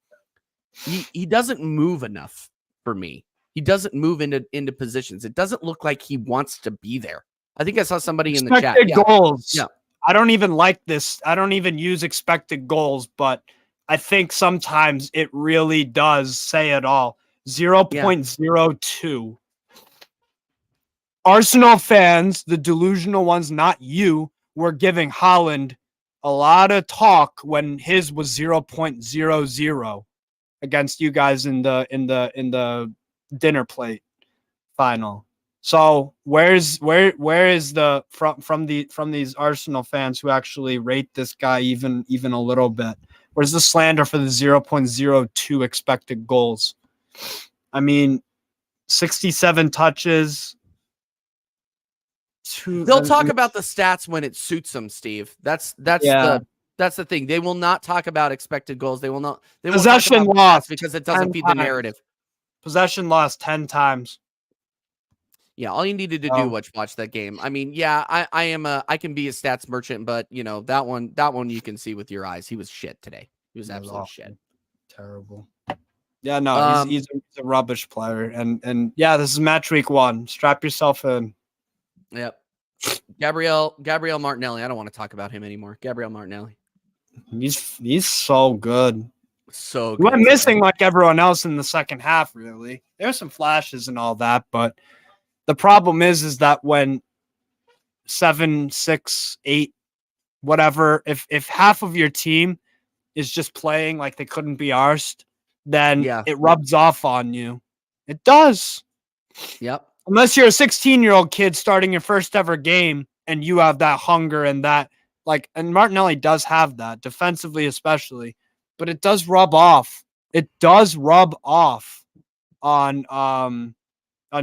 he doesn't move enough for me. He doesn't move into positions. It doesn't look like he wants to be there. I think I saw somebody in the chat. Expected goals. Yeah. I don't even like this. I don't even use expected goals, but I think sometimes it really does say it all. 0.02. Arsenal fans, the delusional ones, not you, were giving Haaland a lot of talk when his was 0.00 against you guys in the dinner plate final. So where is the from these Arsenal fans who actually rate this guy even a little bit? Where's the slander for the 0.02 expected goals? I mean, 67 touches. They'll talk about the stats when it suits them, Steve. That's the thing. They will not talk about expected goals. They will not. They will possession lost because it doesn't feed the narrative. Possession lost 10 times. Yeah, all you needed to do was watch that game. I mean, yeah, I can be a stats merchant, but you know, that one you can see with your eyes. He was shit today. He was absolute shit. Terrible. Yeah, no, he's a rubbish player. And yeah, this is match week 1. Strap yourself in. Yep. Gabriel Martinelli. I don't want to talk about him anymore. Gabriel Martinelli. He's so good. So good. He went missing like everyone else in the second half, really. There's some flashes and all that, but the problem is that when 7, 6, 8, whatever, if half of your team is just playing like they couldn't be arsed, then it rubs off on you. It does. Yep. Unless you're a 16-year-old kid starting your first ever game and you have that hunger and that, like, and Martinelli does have that, defensively especially, but it does rub off. It does rub off on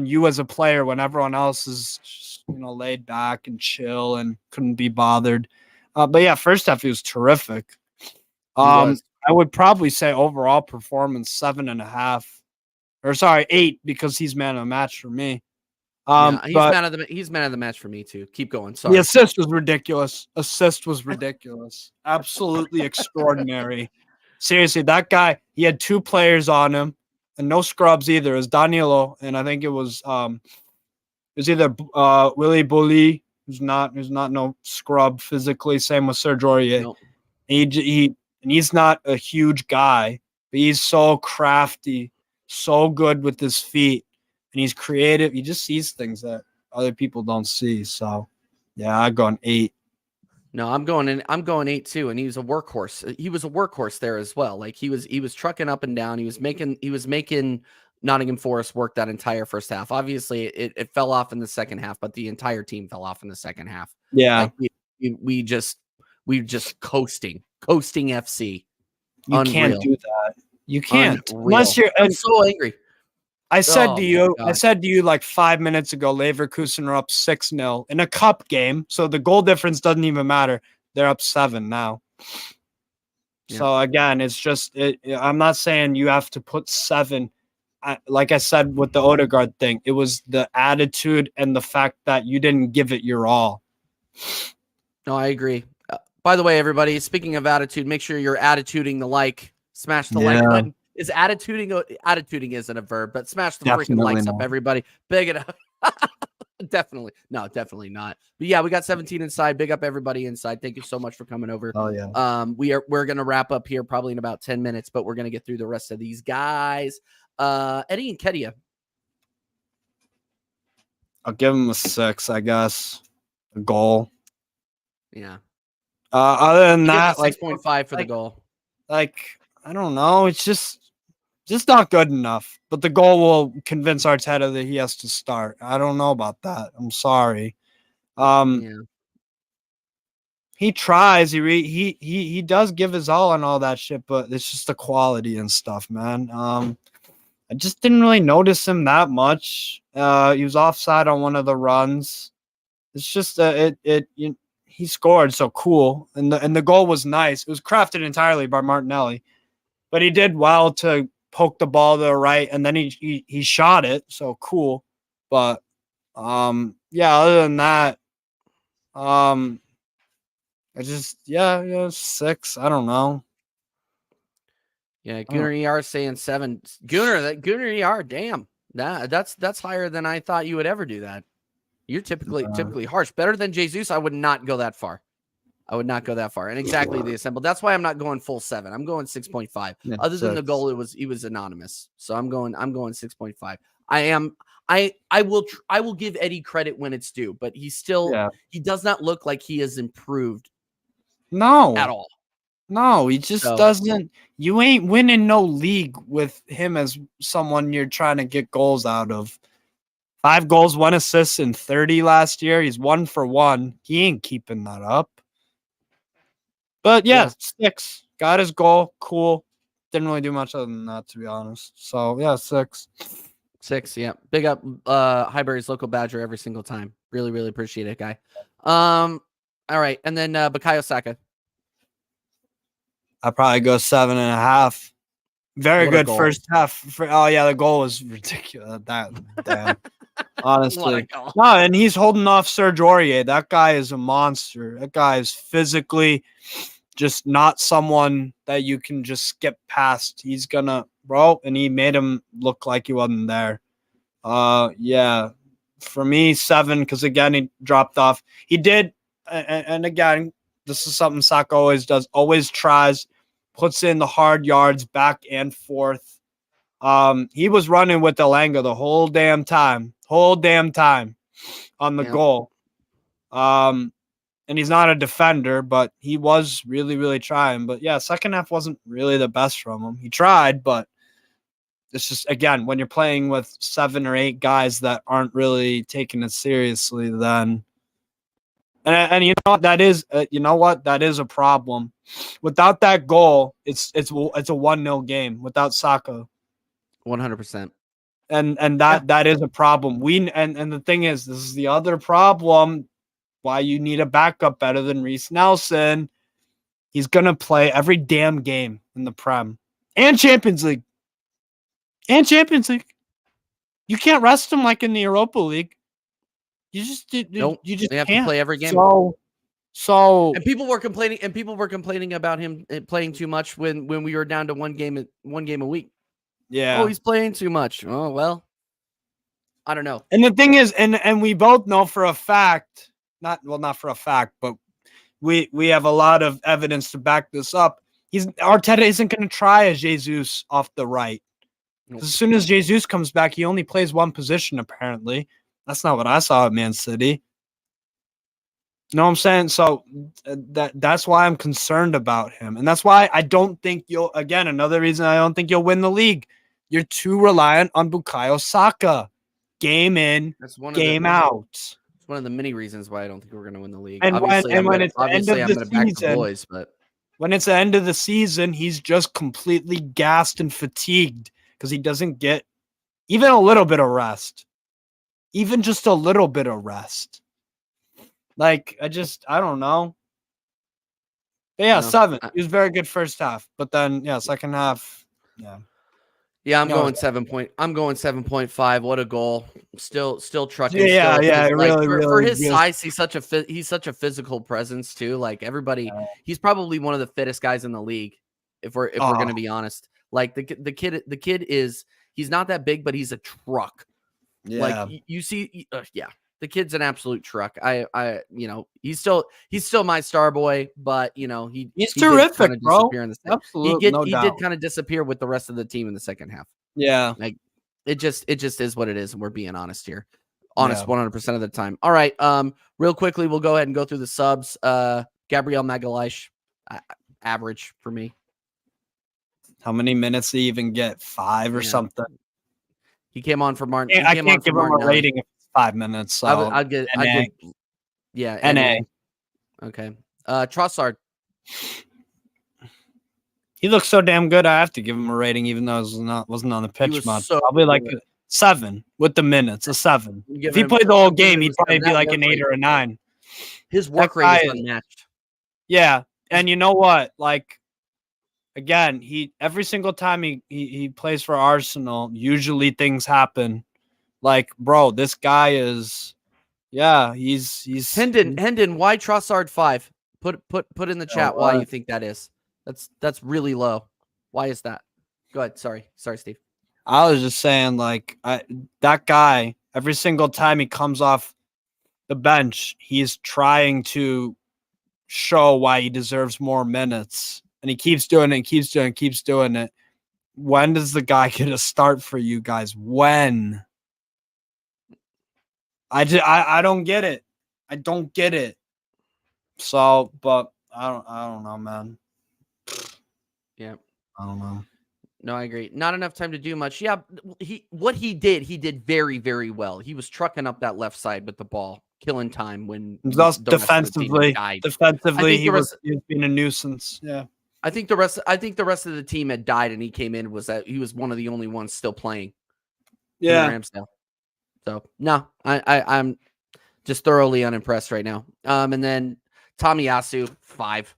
you as a player when everyone else is just, laid back and chill and couldn't be bothered. But yeah, first half he was terrific. I would probably say overall performance 7.5, or sorry, 8, because he's man of the match for me. He's man of the match for me too. Keep going. Sorry. The assist was ridiculous. Absolutely extraordinary. Seriously, that guy, he had 2 players on him, and no scrubs either. It was Danilo, and I think it was either Willie Bully, who's not no scrub physically. Same with Serge Aurier. Nope. And he's not a huge guy, but he's so crafty, so good with his feet, and he's creative. He just sees things that other people don't see. So, yeah, I go an 8. No, I'm going 8 too, and he was a workhorse. He was a workhorse there as well. Like he was trucking up and down. He was making Nottingham Forest work that entire first half. Obviously, it fell off in the second half, but the entire team fell off in the second half. Yeah, like we just coasting FC. you Unreal. can't do that. You can't Unreal. unless you're. I'm so angry. I said to you, God. I said to you like 5 minutes ago, Leverkusen are up 6-0 in a cup game, so the goal difference doesn't even matter. They're up 7 now. Yeah. So again, it's just I'm not saying you have to put 7. Like I said with the Odegaard thing, it was the attitude and the fact that you didn't give it your all. No, I agree. By the way, everybody, speaking of attitude, make sure you're attituding the like. Smash the like button. Is attituding isn't a verb, but smash the freaking likes up, everybody. Big it up. Definitely. No, definitely not. But yeah, we got 17 inside. Big up everybody inside. Thank you so much for coming over. Oh yeah. We're gonna wrap up here probably in about 10 minutes, but we're gonna get through the rest of these guys. Eddie and Kedia. I'll give him a 6, I guess. A goal. Yeah. Other than that, 6.5 for the goal. Like, I don't know. It's just not good enough. But the goal will convince Arteta that he has to start. I don't know about that. I'm sorry. He tries. He does give his all and all that shit, but it's just the quality and stuff, man. I just didn't really notice him that much. He was offside on one of the runs. It's just he scored, so cool, and the goal was nice. It was crafted entirely by Martinelli, but he did well to poke the ball to the right, and then he shot it, so cool. But yeah, other than that, I just 6. I don't know. Yeah, Gunnar ER saying 7. Gunnar ER, damn, that's higher than I thought you would ever do that. You're typically harsh. Better than Jesus. I would not go that far. And exactly the assemble. That's why I'm not going full 7. I'm going 6.5. Yeah, Other than the goal, he was anonymous. So I'm going 6.5. I will give Eddie credit when it's due, but he does not look like he has improved. No. At all. No, he just doesn't. You ain't winning no league with him as someone you're trying to get goals out of. 5 goals, 1 assist in 30 last year. He's 1 for 1. He ain't keeping that up. But yeah, 6. Got his goal. Cool. Didn't really do much other than that, to be honest. So yeah, 6. 6, yeah. Big up Highbury's local Badger every single time. Really, really appreciate it, guy. All right. And then Bukayo Saka. I'll probably go 7.5. Very good first half. The goal was ridiculous. Damn. Honestly. No, and he's holding off Serge Aurier. That guy is a monster. That guy is physically just not someone that you can just skip past. He's gonna, and he made him look like he wasn't there. Yeah. For me, 7, because again, he dropped off. He did, and again, this is something Saka always does, always tries, puts in the hard yards back and forth. He was running with Elanga the whole damn time on the goal. And he's not a defender, but he was really, really trying. But yeah, second half wasn't really the best from him. He tried, but it's just, again, when you're playing with 7 or 8 guys that aren't really taking it seriously, then and you know what that is, that is a problem. Without that goal, it's a 1-0 game without Saka. 100%. And that is a problem. And the thing is, this is the other problem why you need a backup better than Reece Nelson. He's gonna play every damn game in the Prem and Champions League. You can't rest him like in the Europa League. You just they have can't to play every game. So and people were complaining about him playing too much when we were down to one game a week. Yeah. Oh, he's playing too much. Oh, well, I don't know. And the thing is, and we both know for a fact, not for a fact, but we have a lot of evidence to back this up. Arteta isn't going to try a Jesus off the right. Nope. As soon as Jesus comes back, he only plays one position, apparently. That's not what I saw at Man City. You know what I'm saying? So that's why I'm concerned about him. And that's why I don't think another reason I don't think you'll win the league. You're too reliant on Bukayo Saka. Game in, game out. It's one of the many reasons why I don't think we're going to win the league. And when it's the end of the back the season, boys, but when it's the end of the season, he's just completely gassed and fatigued because he doesn't get even a little bit of rest. Even just a little bit of rest. Like, I don't know. But yeah, 7. He was very good first half. But then, second half, yeah. Yeah, I'm going 7.5. What a goal! Still trucking. Yeah, really, really. For his size, he's such a physical presence too. Like everybody, he's probably one of the fittest guys in the league. If we're gonna be honest, like the kid is he's not that big, but he's a truck. Yeah. Like you see, the kid's an absolute truck. He's still my star boy, but he's terrific, bro. Absolutely, he did kind of disappear with the rest of the team in the second half. Yeah, like it just is what it is, and we're being honest here. 100% of the time. All right, real quickly, we'll go ahead and go through the subs. Gabriel Magalhaes, average for me. How many minutes did he even get? 5 or something? He came on for Martin. I can't give him a rating if it's 5 minutes. So I'd give NA. Okay. Trossard. He looks so damn good. I have to give him a rating, even though it wasn't on the pitch much. Probably like a 7 with the minutes. A 7. If he played the whole game, he'd probably be like an 8 or a 9. His work rate is unmatched. Yeah, and you know what? Like, again, every single time he plays for Arsenal, usually things happen. Like, bro, this guy is, he's Hendon. Why Trossard 5? Put in the chat why you think that is. That's really low. Why is that? Go ahead. Sorry, Steve. I was just saying, like, that guy, every single time he comes off the bench, he's trying to show why he deserves more minutes. And he keeps doing it. When does the guy get a start for you guys? When? I don't get it. I don't get it. So, but I don't know, man. Yeah. I don't know. No, I agree. Not enough time to do much. Yeah, he did very, very well. He was trucking up that left side with the ball, killing time when defensively he was being a nuisance. Yeah. I think the rest of the team had died, and he came in. He was one of the only ones still playing. Yeah, Ramsdale. So no, I'm just thoroughly unimpressed right now. And then Tomiyasu 5.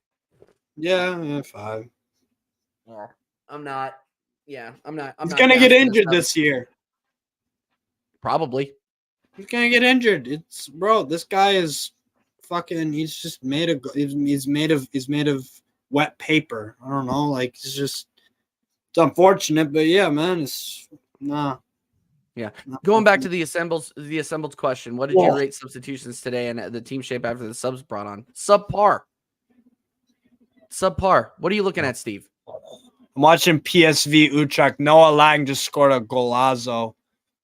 Yeah, 5. Yeah, I'm not. Yeah, I'm not. He's gonna get injured this year. Probably. He's gonna get injured. This guy is fucking. He's just made of. He's made of wet paper. I don't know. Like, it's unfortunate, but yeah, man, it's nah. Yeah. Going back to the assembled question, what did you rate substitutions today and the team shape after the subs brought on? Subpar. What are you looking at, Steve? I'm watching PSV Utrecht. Noah Lang just scored a golazo.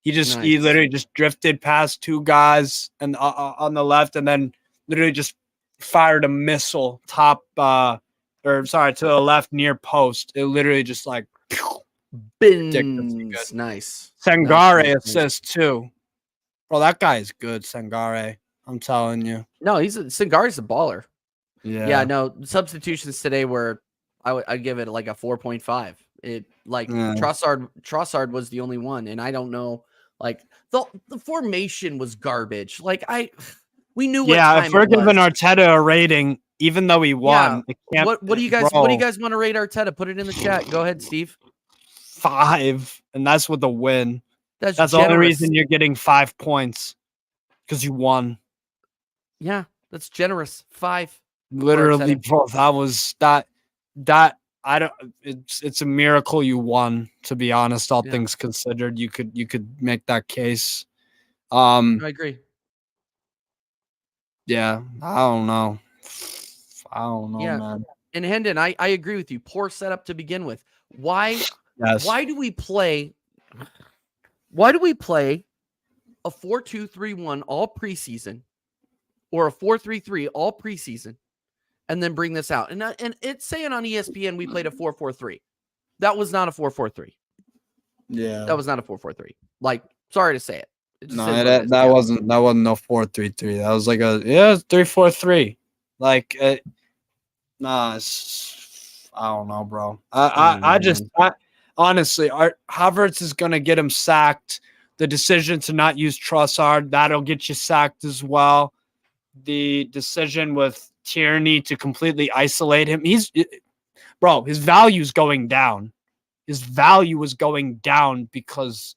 He literally just drifted past 2 guys and on the left, and then literally just fired a missile to the left near post. It literally just like bins. Nice. Sangare assist too. Bro, that guy is good, Sangare. I'm telling you. No, Sangare's a baller. Yeah. No, substitutions today were I'd give it like a 4.5. Trossard was the only one, and I don't know, like the formation was garbage. Like we knew what time if we're giving Arteta a rating, even though he won, what do you guys want to rate Arteta? Put it in the chat. Go ahead, Steve. 5, and that's with a win. That's generous. The only reason you're getting 5 points, because you won. Yeah, that's generous. 5. Literally, bro. That I don't. It's a miracle you won. To be honest, all Yeah. things considered, you could make that case. I agree. Yeah, I don't know. I don't know, Yeah. man. And Hendon, I agree with you. Poor setup to begin with. Why Yes. do we play a 4-2-3-1 all preseason or a 4-3-3 all preseason and then bring this out? And it's saying on ESPN we played a 4-4-3. That was not a 4-4-3. Yeah. That was not a 4-4-3. Like, sorry to say it. It just No, is what it is. that wasn't no 4-3-3. That was like a 3-4-3. Like nah, I don't know, bro. I honestly, Havertz is gonna get him sacked. The decision to not use Trossard, that'll get you sacked as well. The decision with Tierney to completely isolate him, his value's going down. His value is going down because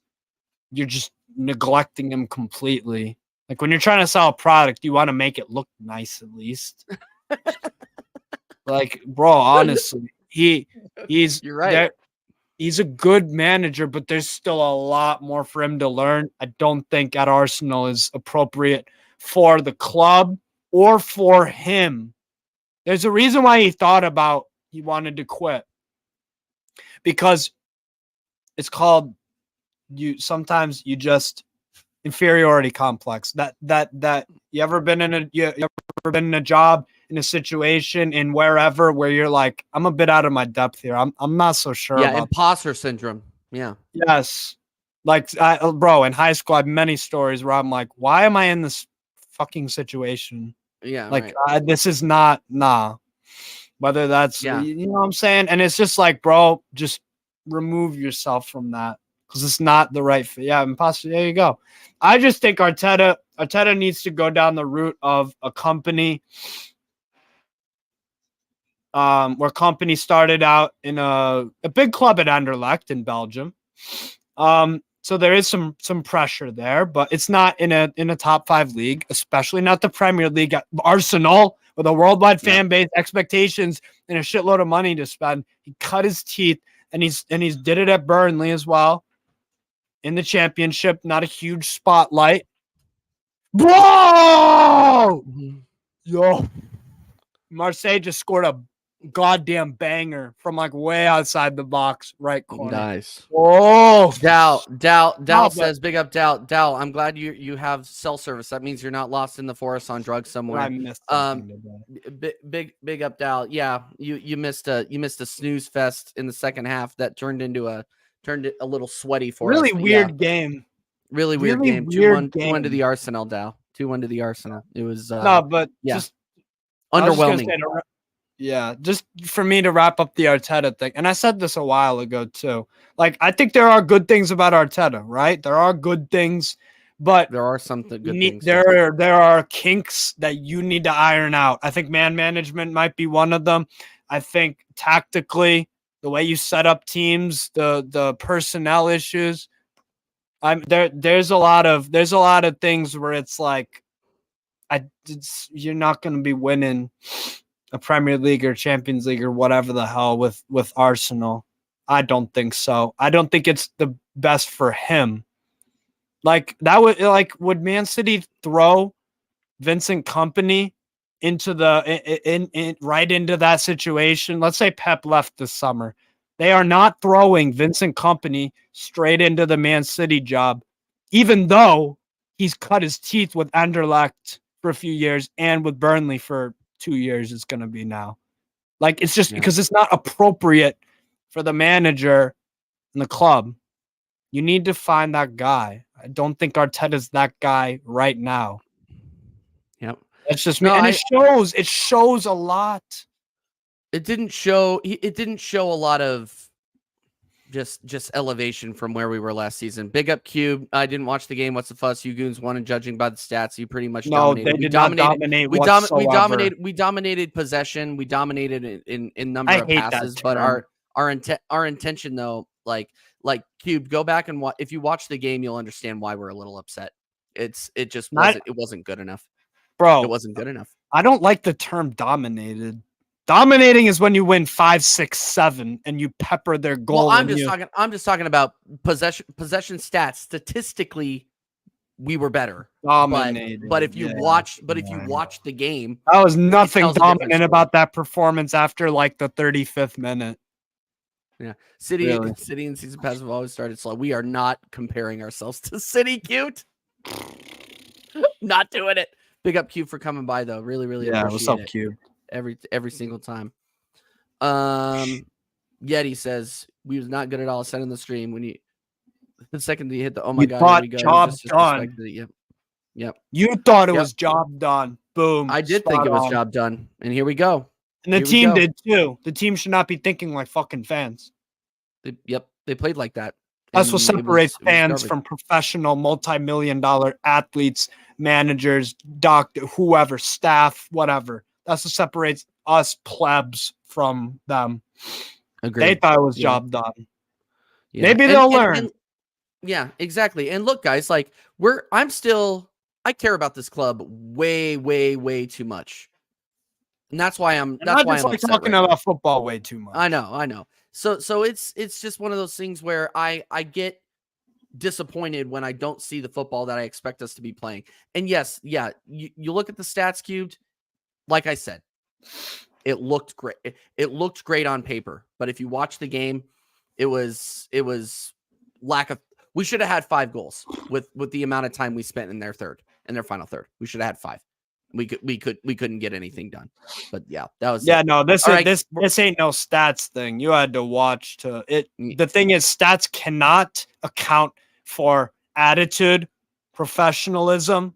you're just neglecting him completely. Like when you're trying to sell a product, you want to make it look nice at least. Like, bro, honestly, he's You're right. there. He's a good manager, but there's still a lot more for him to learn. I don't think at Arsenal is appropriate for the club or for him. There's a reason why he wanted to quit. Because it's called sometimes you just inferiority complex. That you ever been in a job in a situation in wherever where you're like, I'm a bit out of my depth here. I'm not so sure about imposter syndrome. Yeah. Yes. Like bro, in high school I have many stories where I'm like, why am I in this fucking situation? Yeah. Like right. this is not whether that's you know what I'm saying? And it's just like, bro, just remove yourself from that because it's not the right fit. Yeah, imposter. There you go. I just think Arteta needs to go down the route of a company where company started out in a big club at Anderlecht in Belgium. So there is some pressure there, but it's not in a top 5 league, especially not the Premier League. At Arsenal with a worldwide fan base, expectations, and a shitload of money to spend. He cut his teeth, and he's did it at Burnley as well in the Championship. Not a huge spotlight, bro. Mm-hmm. Yo, Marseille just scored a goddamn banger from like way outside the box, right corner. Nice. Oh, Dow says, big up Dow. I'm glad you have cell service. That means you're not lost in the forest on drugs somewhere. I missed something today. Big up Dow. Yeah, you missed a snooze fest in the second half that turned it a little sweaty for us. Really weird game. Really weird game. 2-1 to the Arsenal, Dow. 2-1 to the Arsenal. It was just underwhelming. Yeah, just for me to wrap up the Arteta thing, and I said this a while ago too. Like, I think there are good things about Arteta, right? There are good things, but there are some good things. There are kinks that you need to iron out. I think man management might be one of them. I think tactically, the way you set up teams, the personnel issues. There's a lot of things where it's like, you're not going to be winning a Premier League or Champions League or whatever the hell with Arsenal. I don't think so. I don't think it's the best for him. Like would Man City throw Vincent Kompany into right into that situation? Let's say Pep left this summer. They are not throwing Vincent Kompany straight into the Man City job, even though he's cut his teeth with Anderlecht for a few years and with Burnley for 2 years. It's going to be now. Like, it's just because it's not appropriate for the manager and the club. You need to find that guy. I don't think Arteta's that guy right now. Yep. That's just me. And it shows a lot. It didn't show a lot of just elevation from where we were last season. Big up Cube. I didn't watch the game. What's the fuss? You goons won, and judging by the stats, you pretty much dominated. We dominated. We dominated possession. We dominated in number of passes. But our intention though, like Cube, go back and if you watch the game, you'll understand why we're a little upset. It wasn't good enough, bro. It wasn't good enough. I don't like the term dominated. Dominating is when you win 5, 6, 7, and you pepper their goal. Well, I'm just talking about possession stats. Statistically, we were better. Dominating. But if you watch the game, that was nothing tells a different dominant story. about that performance after like the 35th minute. Yeah, City and season pass have always started slow. We are not comparing ourselves to City, Cute. Not doing it. Big up, Cute, for coming by though. Really, really appreciate it. Cute? Every single time. Yeti says we was not good at all sending the stream when you the second you hit the oh my god, here we go. Job done. Yep. You thought it was job done. Boom. I did think it was job done. And here we go. And the team did too. The team should not be thinking like fucking fans. They played like that. That's what separates fans from professional multi-million-dollar athletes, managers, doctor, whoever, staff, whatever. That's what separates us plebs from them. Agreed. They thought it was job done. Yeah. Maybe they'll learn. Yeah, exactly. And look, guys, like I care about this club way, way, way too much. And that's why I'm talking about football way too much. I know. So it's just one of those things where I get disappointed when I don't see the football that I expect us to be playing. And yes, yeah, you look at the stats cubed, like I said, it looked great. It looked great on paper, but if you watch the game, it was lack of. We should have had 5 goals with the amount of time we spent in their final third. We should have had 5. We couldn't get anything done. But yeah, that was this ain't no stats thing. You had to watch to it. The thing is, stats cannot account for attitude, professionalism,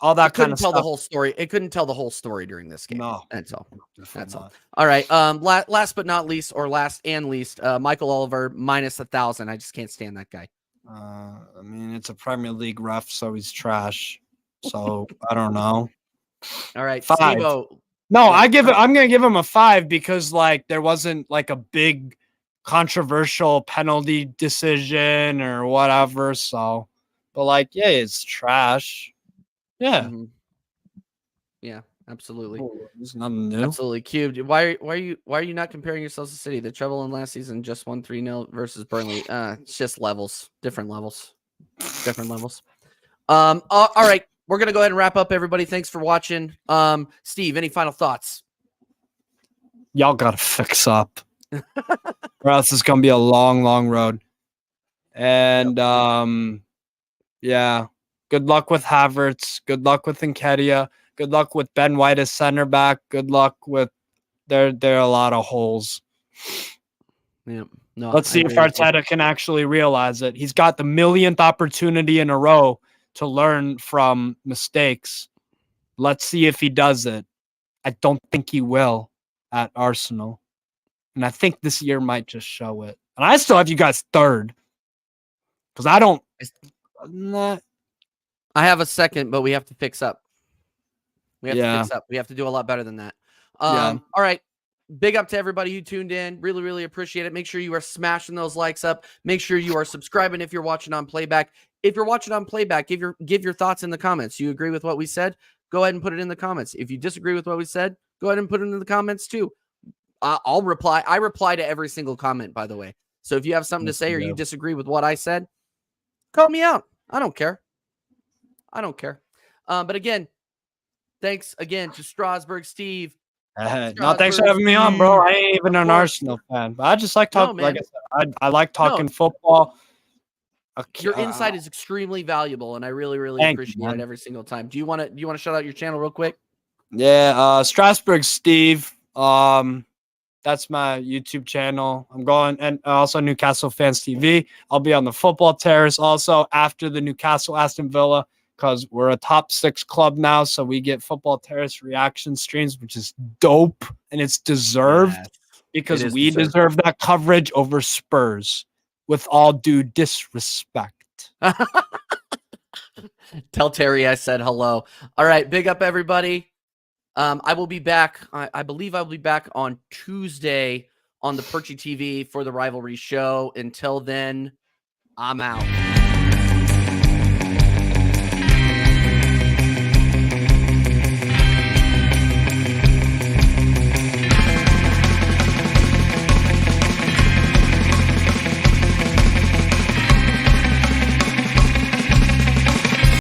all that kind of stuff. The whole story. It couldn't tell the whole story during this game. No, that's all. That's all. All right. Last but not least, or last and least, Michael Oliver minus 1,000. I just can't stand that guy. I mean, it's a Premier League ref, so he's trash. So I don't know. All right, 5. Steve-O. No, I'm gonna give him a 5 because like there wasn't like a big controversial penalty decision or whatever. So, but like, yeah, it's trash. Yeah. Mm-hmm. Yeah, absolutely. There's nothing new. Absolutely. Cubed. Why are you not comparing yourselves to City? The treble in last season just won 3-0 versus Burnley. It's just levels, different levels. All right. We're gonna go ahead and wrap up, everybody. Thanks for watching. Steve, any final thoughts? Y'all gotta fix up. Or else it's gonna be a long, long road. And yeah. Good luck with Havertz. Good luck with Nketiah. Good luck with Ben White as center back. Good luck with there are a lot of holes. Yeah. No. Let's see if Arteta can actually realize it. He's got the millionth opportunity in a row to learn from mistakes. Let's see if he does it. I don't think he will at Arsenal. And I think this year might just show it. And I still have you guys 3rd. Because I don't. I have a 2nd, but we have to fix up. We have to fix up. We have to do a lot better than that. All right. Big up to everybody who tuned in. Really, really appreciate it. Make sure you are smashing those likes up. Make sure you are subscribing if you're watching on playback. If you're watching on playback, give your thoughts in the comments. You agree with what we said? Go ahead and put it in the comments. If you disagree with what we said, go ahead and put it in the comments too. I'll reply. I reply to every single comment, by the way. So if you have something to say or you disagree with what I said, call me out. I don't care. But again, thanks again to Strasburg Steve. No, thanks for having me on, bro. I ain't even an Arsenal fan, but I just like talking. Like I said, I like talking football. Your insight is extremely valuable, and I really, really appreciate it every single time. Do you want to shout out your channel real quick? Yeah, Strasburg Steve. That's my YouTube channel. I'm going, and also Newcastle Fans TV. I'll be on the Football Terrace also after the Newcastle Aston Villa, because we're a top 6 club now, so we get Football Terrace reaction streams, which is dope, and it's deserved because we deserve that coverage over Spurs, with all due disrespect. Tell Terry I said hello. All right, big up everybody. I will be back. I believe I'll be back on Tuesday on the Perchy TV for the Rivalry Show. Until then, I'm out.